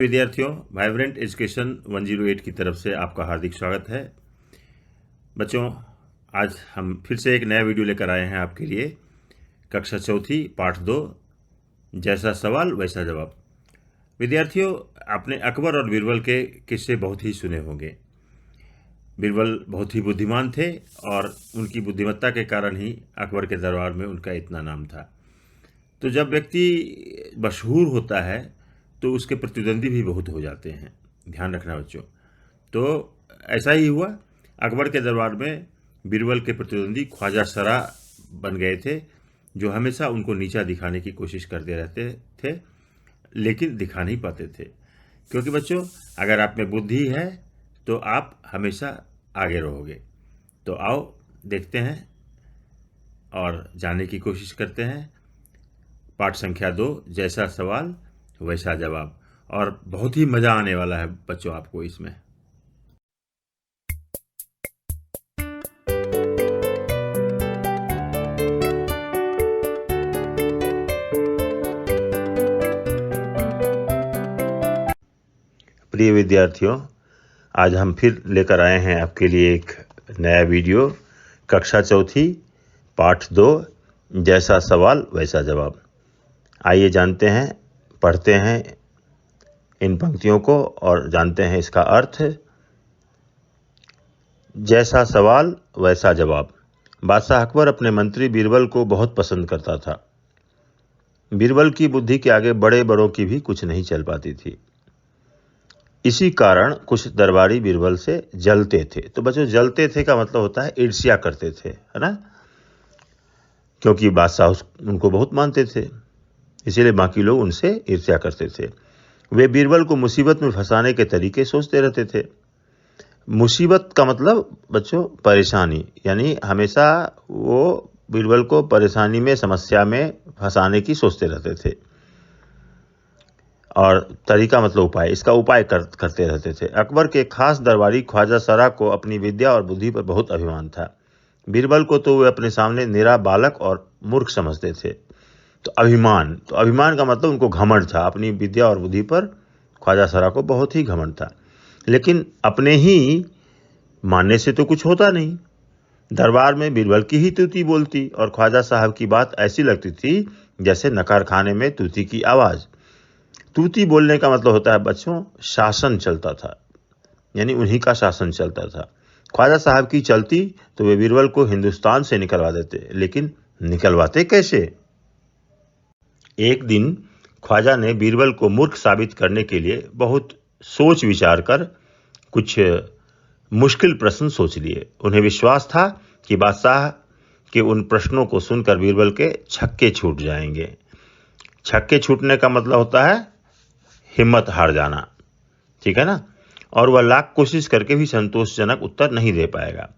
विद्यार्थियों, vibrant education 108 की तरफ से आपका हार्दिक स्वागत है। बच्चों, आज हम फिर से एक नया वीडियो लेकर आए हैं आपके लिए। कक्षा चौथी पाठ 2, जैसा सवाल वैसा जवाब। विद्यार्थियों, आपने अकबर और बीरबल के किस्से बहुत ही सुने होंगे। बीरबल बहुत ही बुद्धिमान थे और उनकी बुद्धिमत्ता के कारण ही अकबर के दरबार में उनका इतना नाम था। तो जब व्यक्ति मशहूर होता है तो उसके प्रतिद्वंदी भी बहुत हो जाते हैं, ध्यान रखना बच्चों। तो ऐसा ही हुआ, अकबर के दरबार में बीरबल के प्रतिद्वंदी ख्वाजा सरा बन गए थे, जो हमेशा उनको नीचा दिखाने की कोशिश करते रहते थे, लेकिन दिखा नहीं पाते थे। क्योंकि बच्चों, अगर आप में बुद्धि है तो आप हमेशा आगे रहोगे। तो आओ देखते हैं और जानने की कोशिश करते हैं। पाठ संख्या 2, जैसा सवाल वैसा जवाब। और बहुत ही मज़ा आने वाला है बच्चों आपको इसमें। प्रिय विद्यार्थियों, आज हम फिर लेकर आए हैं आपके लिए एक नया वीडियो। कक्षा चौथी पाठ 2, जैसा सवाल वैसा जवाब। आइए जानते हैं, पढ़ते हैं इन पंक्तियों को और जानते हैं इसका अर्थ। जैसा सवाल वैसा जवाब। बादशाह अकबर अपने मंत्री बीरबल को बहुत पसंद करता था। बीरबल की बुद्धि के आगे बड़े बड़ों की भी कुछ नहीं चल पाती थी। इसी कारण कुछ दरबारी बीरबल से जलते थे। तो बच्चों, जलते थे का मतलब होता है ईर्ष्या करते थे, है ना। क्योंकि बादशाह उनको बहुत मानते थे, इसीलिए बाकी लोग उनसे ईर्ष्या करते थे। वे बीरबल को मुसीबत में फंसाने के तरीके सोचते रहते थे। मुसीबत का मतलब बच्चों परेशानी, यानी हमेशा वो बीरबल को परेशानी में, समस्या में फंसाने की सोचते रहते थे। और तरीका मतलब उपाय, इसका उपाय करते रहते थे। अकबर के खास दरबारी ख्वाजा सरा को अपनी विद्या और बुद्धि पर बहुत अभिमान था। बीरबल को तो वे अपने सामने निरा बालक और मूर्ख समझते थे। तो अभिमान का मतलब उनको घमंड था। अपनी विद्या और बुद्धि पर ख्वाजा सरा को बहुत ही घमंड था। लेकिन अपने ही मानने से तो कुछ होता नहीं। दरबार में बीरबल की ही तूती बोलती और ख्वाजा साहब की बात ऐसी लगती थी जैसे नकार खाने में तूती की आवाज़। तूती बोलने का मतलब होता है बच्चों, शासन चलता था, यानी उन्हीं का शासन चलता था। ख्वाजा साहब की चलती तो वे बीरबल को हिंदुस्तान से निकलवा देते, लेकिन निकलवाते कैसे? एक दिन ख्वाजा ने बीरबल को मूर्ख साबित करने के लिए बहुत सोच विचार कर कुछ मुश्किल प्रश्न सोच लिए। उन्हें विश्वास था कि बादशाह के उन प्रश्नों को सुनकर बीरबल के छक्के छूट जाएंगे। छक्के छूटने का मतलब होता है हिम्मत हार जाना, ठीक है ना। और वह लाख कोशिश करके भी संतोषजनक उत्तर नहीं दे पाएगा।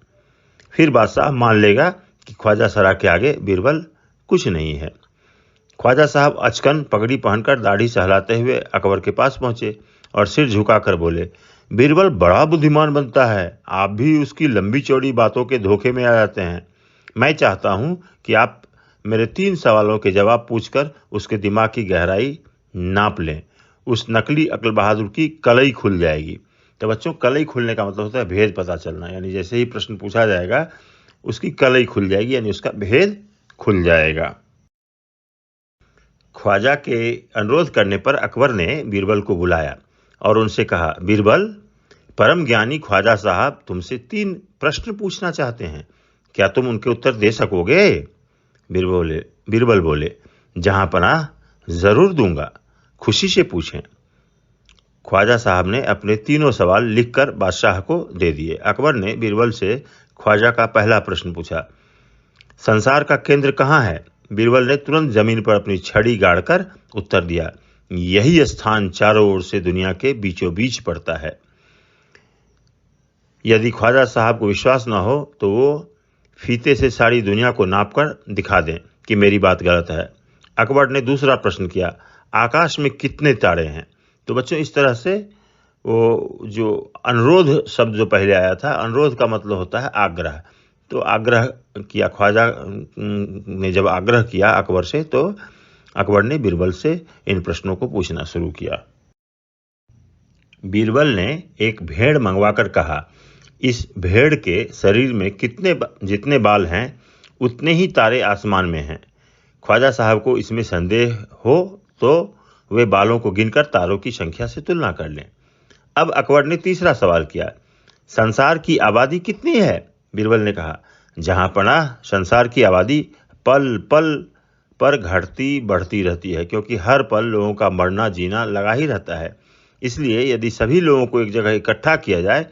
फिर बादशाह मान लेगा कि ख्वाजा सरा के आगे बीरबल कुछ नहीं है। ख्वाजा साहब अचकन पगड़ी पहनकर दाढ़ी सहलाते हुए अकबर के पास पहुंचे और सिर झुकाकर बोले, बीरबल बड़ा बुद्धिमान बनता है, आप भी उसकी लंबी चौड़ी बातों के धोखे में आ जाते हैं। मैं चाहता हूं कि आप मेरे 3 सवालों के जवाब पूछकर उसके दिमाग की गहराई नाप लें। उस नकली अकल बहादुर की कलई खुल जाएगी। तो बच्चों, कलई खुलने का मतलब होता है भेद पता चलना, यानी जैसे ही प्रश्न पूछा जाएगा उसकी कलई खुल जाएगी, यानी उसका भेद खुल जाएगा। ख्वाजा के अनुरोध करने पर अकबर ने बीरबल को बुलाया और उनसे कहा, बीरबल, परम ज्ञानी ख्वाजा साहब तुमसे 3 प्रश्न पूछना चाहते हैं, क्या तुम उनके उत्तर दे सकोगे? बीरबल बोले, जहां पनाह जरूर दूंगा, खुशी से पूछें। ख्वाजा साहब ने अपने 3 सवाल लिखकर बादशाह को दे दिए। अकबर ने बीरबल से ख्वाजा का पहला प्रश्न पूछा, संसार का केंद्र कहाँ है? बीरबल ने तुरंत जमीन पर अपनी छड़ी गाड़कर उत्तर दिया, यही स्थान चारों ओर से दुनिया के बीचों बीच पड़ता है। यदि ख्वाजा साहब को विश्वास न हो तो वो फीते से सारी दुनिया को नापकर दिखा दें कि मेरी बात गलत है। अकबर ने दूसरा प्रश्न किया, आकाश में कितने तारे हैं? तो बच्चों, इस तरह से वो जो अनुरोध शब्द जो पहले आया था, अनुरोध का मतलब होता है आग्रह। तो आग्रह किया, ख्वाजा ने जब आग्रह किया अकबर से, तो अकबर ने बीरबल से इन प्रश्नों को पूछना शुरू किया। बीरबल ने एक भेड़ मंगवाकर कहा, इस भेड़ के शरीर में जितने बाल हैं उतने ही तारे आसमान में हैं। ख्वाजा साहब को इसमें संदेह हो तो वे बालों को गिनकर तारों की संख्या से तुलना कर लें। अब अकबर ने तीसरा सवाल किया, संसार की आबादी कितनी है? बीरबल ने कहा, जहां पनाह संसार की आबादी पल पल पर घटती बढ़ती रहती है, क्योंकि हर पल लोगों का मरना जीना लगा ही रहता है। इसलिए यदि सभी लोगों को एक जगह इकट्ठा किया जाए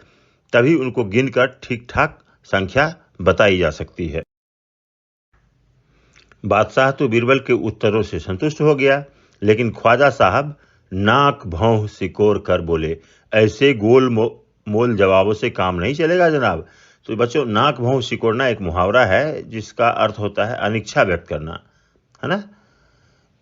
तभी उनको गिनकर ठीक ठाक संख्या बताई जा सकती है। बादशाह तो बीरबल के उत्तरों से संतुष्ट हो गया, लेकिन ख्वाजा साहब नाक भौं सिकोर कर बोले, ऐसे गोल मोल जवाबों से काम नहीं चलेगा जनाब। तो बच्चों, नाक भौं सिकोड़ना एक मुहावरा है जिसका अर्थ होता है अनिच्छा व्यक्त करना, है ना।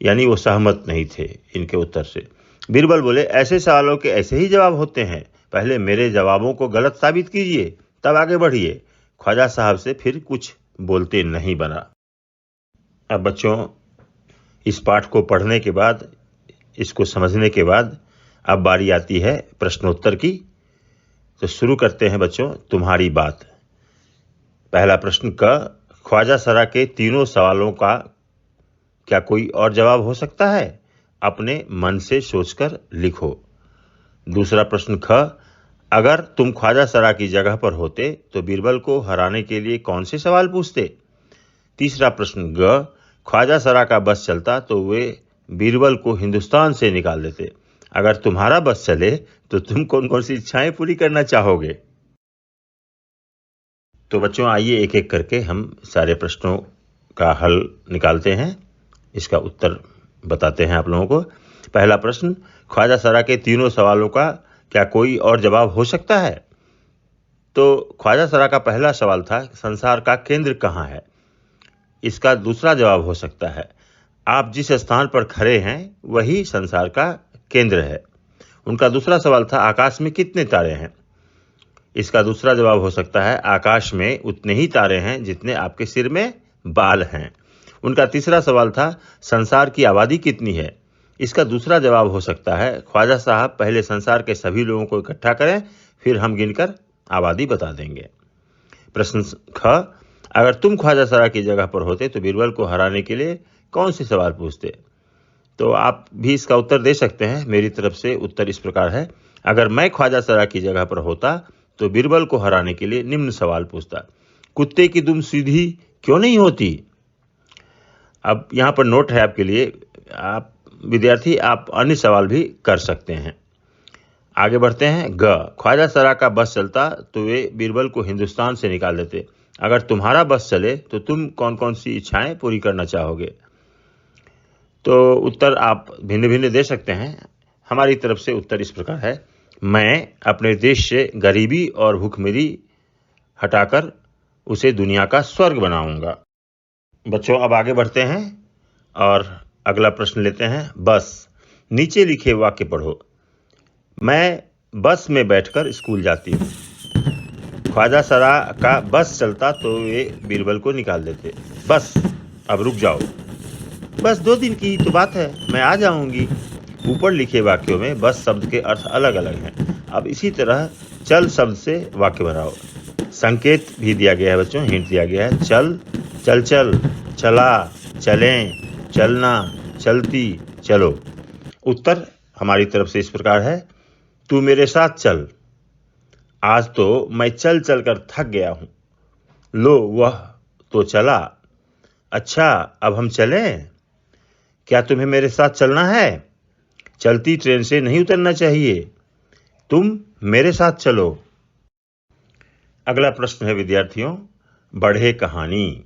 यानी वो सहमत नहीं थे इनके उत्तर से। बीरबल बोले, ऐसे सवालों के ऐसे ही जवाब होते हैं, पहले मेरे जवाबों को गलत साबित कीजिए तब आगे बढ़िए। ख्वाजा साहब से फिर कुछ बोलते नहीं बना। अब बच्चों, इस पाठ को पढ़ने के बाद, इसको समझने के बाद अब बारी आती है प्रश्नोत्तर की। तो शुरू करते हैं बच्चों, तुम्हारी बात। पहला प्रश्न, क ख्वाजा सरा के तीनों सवालों का क्या कोई और जवाब हो सकता है? अपने मन से सोचकर लिखो। दूसरा प्रश्न, ख अगर तुम ख्वाजा सरा की जगह पर होते तो बीरबल को हराने के लिए कौन से सवाल पूछते? तीसरा प्रश्न, ग ख्वाजा सरा का बस चलता तो वे बीरबल को हिंदुस्तान से निकाल देते। अगर तुम्हारा बस चले तो तुम कौन कौन सी इच्छाएं पूरी करना चाहोगे? तो बच्चों, आइए एक एक करके हम सारे प्रश्नों का हल निकालते हैं, इसका उत्तर बताते हैं आप लोगों को। पहला प्रश्न, ख्वाजा सरा के तीनों सवालों का क्या कोई और जवाब हो सकता है? तो ख्वाजा सरा का पहला सवाल था, संसार का केंद्र कहाँ है? इसका दूसरा जवाब हो सकता है, आप जिस स्थान पर खड़े हैं वही संसार का केंद्र है। उनका दूसरा सवाल था, आकाश में कितने तारे हैं? इसका दूसरा जवाब हो सकता है, आकाश में उतने ही तारे हैं जितने आपके सिर में बाल हैं। उनका तीसरा सवाल था, संसार की आबादी कितनी है? इसका दूसरा जवाब हो सकता है, ख्वाजा साहब पहले संसार के सभी लोगों को इकट्ठा करें, फिर हम गिनकर आबादी बता देंगे। प्रश्न ख, अगर तुम ख्वाजा सरा की जगह पर होते तो बीरबल को हराने के लिए कौन से सवाल पूछते? तो आप भी इसका उत्तर दे सकते हैं। मेरी तरफ से उत्तर इस प्रकार है, अगर मैं ख्वाजा सरा की जगह पर होता तो बीरबल को हराने के लिए निम्न सवाल पूछता, कुत्ते की दुम सीधी क्यों नहीं होती? अब यहाँ पर नोट है आपके लिए, आप विद्यार्थी आप अन्य सवाल भी कर सकते हैं। आगे बढ़ते हैं। ग, ख्वाजा सरा का बस चलता तो वे बीरबल को हिंदुस्तान से निकाल देते। अगर तुम्हारा बस चले तो तुम कौन कौन सी इच्छाएं पूरी करना चाहोगे? तो उत्तर आप भिन्न भिन्न दे सकते हैं। हमारी तरफ से उत्तर इस प्रकार है, मैं अपने देश से गरीबी और भूखमरी हटाकर उसे दुनिया का स्वर्ग बनाऊंगा। बच्चों, अब आगे बढ़ते हैं और अगला प्रश्न लेते हैं। बस, नीचे लिखे वाक्य पढ़ो। मैं बस में बैठकर स्कूल जाती हूँ। ख्वाजा सरा का बस चलता तो वे बीरबल को निकाल देते। बस, अब रुक जाओ। बस 2 दिन की तो बात है, मैं आ जाऊंगी। ऊपर लिखे वाक्यों में बस शब्द के अर्थ अलग अलग हैं। अब इसी तरह चल शब्द से वाक्य बनाओ। संकेत भी दिया गया है बच्चों, हिंट दिया गया है। चल, चल चल, चला, चलें, चलना, चलती, चलो। उत्तर हमारी तरफ से इस प्रकार है, तू मेरे साथ चल। आज तो मैं चल चल कर थक गया हूं। लो, वह तो चला। अच्छा, अब हम चलें? क्या तुम्हें मेरे साथ चलना है? चलती ट्रेन से नहीं उतरना चाहिए, तुम मेरे साथ चलो। अगला प्रश्न है विद्यार्थियों, बढ़े कहानी।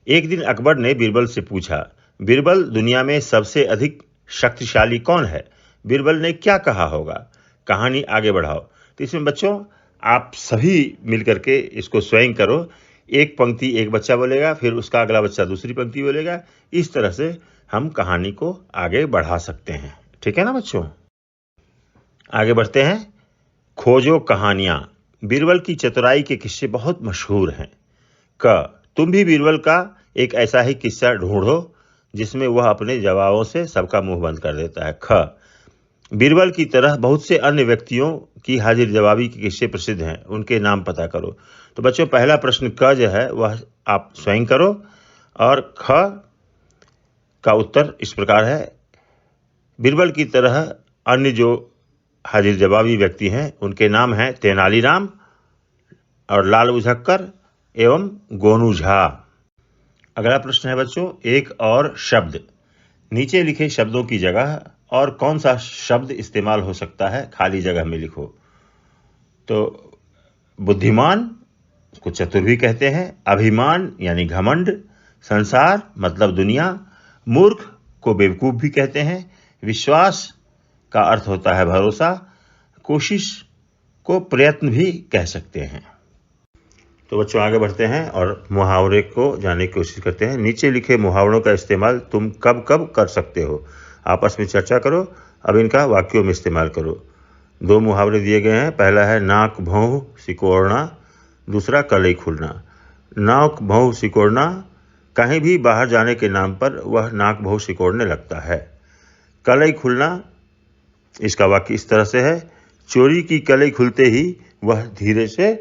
एक दिन अकबर ने बीरबल से पूछा, बीरबल, दुनिया में सबसे अधिक शक्तिशाली कौन है? बीरबल ने क्या कहा होगा? कहानी आगे बढ़ाओ। तो इसमें बच्चों आप सभी मिलकर के इसको स्वयं करो। एक पंक्ति एक बच्चा बोलेगा, फिर उसका अगला बच्चा दूसरी पंक्ति बोलेगा। इस तरह से हम कहानी को आगे बढ़ा सकते हैं। ठीक है ना बच्चों? आगे बढ़ते हैं। खोजो कहानियां। बीरबल की चतुराई के किस्से बहुत मशहूर हैं। क, तुम भी बीरबल का एक ऐसा ही किस्सा ढूंढो जिसमें वह अपने जवाबों से सबका मुंह बंद कर देता है। ख, बीरबल की तरह बहुत से अन्य व्यक्तियों की हाजिर जवाबी के किस्से प्रसिद्ध हैं, उनके नाम पता करो। तो बच्चों, पहला प्रश्न क जो है वह आप स्वयं करो, और ख का उत्तर इस प्रकार है। बीरबल की तरह अन्य जो हाजिर जवाबी व्यक्ति हैं उनके नाम हैं तेनालीराम और लाल उझक्कर एवं गोनू झा। अगला प्रश्न है बच्चों, एक और शब्द। नीचे लिखे शब्दों की जगह और कौन सा शब्द इस्तेमाल हो सकता है, खाली जगह में लिखो। तो बुद्धिमान को चतुर भी कहते हैं, अभिमान यानी घमंड, संसार मतलब दुनिया, मूर्ख को बेवकूफ भी कहते हैं, विश्वास का अर्थ होता है भरोसा, कोशिश को प्रयत्न भी कह सकते हैं। तो बच्चों आगे बढ़ते हैं और मुहावरे को जानने की कोशिश करते हैं। नीचे लिखे मुहावरों का इस्तेमाल तुम कब कब कर सकते हो, आपस में चर्चा करो। अब इनका वाक्यों में इस्तेमाल करो। 2 मुहावरे दिए गए हैं। पहला है नाक भौं सिकोड़ना, दूसरा कलई खुलना। नाक भौं सिकोड़ना, कहीं भी बाहर जाने के नाम पर वह नाक भौं सिकोड़ने लगता है। कलई खुलना, इसका वाक्य इस तरह से है, चोरी की कलई खुलते ही वह धीरे से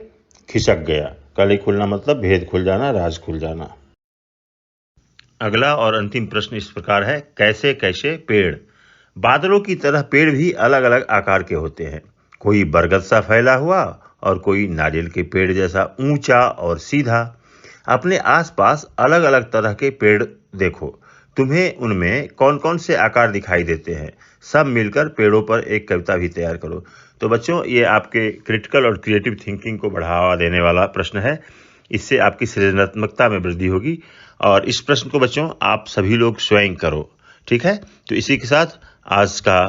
खिसक गया। कलई खुलना मतलब भेद खुल जाना, राज खुल जाना। अगला और अंतिम प्रश्न इस प्रकार है, कैसे कैसे पेड़। बादलों की तरह पेड़ भी अलग अलग आकार के होते हैं। कोई बरगद सा फैला हुआ और कोई नारियल के पेड़ जैसा ऊंचा और सीधा। अपने आसपास अलग अलग तरह के पेड़ देखो, तुम्हें उनमें कौन कौन से आकार दिखाई देते हैं। सब मिलकर पेड़ों पर एक कविता भी तैयार करो। तो बच्चों, ये आपके क्रिटिकल और क्रिएटिव थिंकिंग को बढ़ावा देने वाला प्रश्न है। इससे आपकी सृजनात्मकता में वृद्धि होगी। और इस प्रश्न को बच्चों आप सभी लोग स्वयं करो, ठीक है। तो इसी के साथ आज का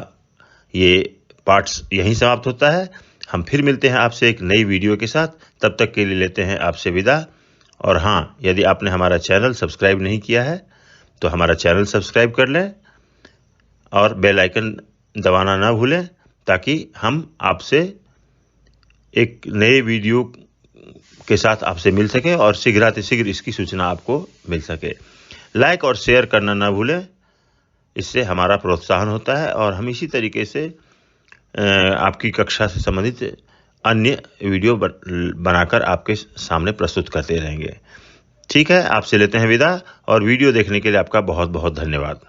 ये पार्ट्स यहीं समाप्त होता है। हम फिर मिलते हैं आपसे एक नई वीडियो के साथ। तब तक के लिए लेते हैं आपसे विदा। और हाँ, यदि आपने हमारा चैनल सब्सक्राइब नहीं किया है तो हमारा चैनल सब्सक्राइब कर लें और बेल आइकन दबाना ना भूलें, ताकि हम आपसे एक नए वीडियो के साथ आपसे मिल सके और शीघ्रातिशीघ्र इसकी सूचना आपको मिल सके। लाइक और शेयर करना ना भूलें, इससे हमारा प्रोत्साहन होता है और हम इसी तरीके से आपकी कक्षा से संबंधित अन्य वीडियो बनाकर आपके सामने प्रस्तुत करते रहेंगे। ठीक है, आपसे लेते हैं विदा और वीडियो देखने के लिए आपका बहुत बहुत धन्यवाद।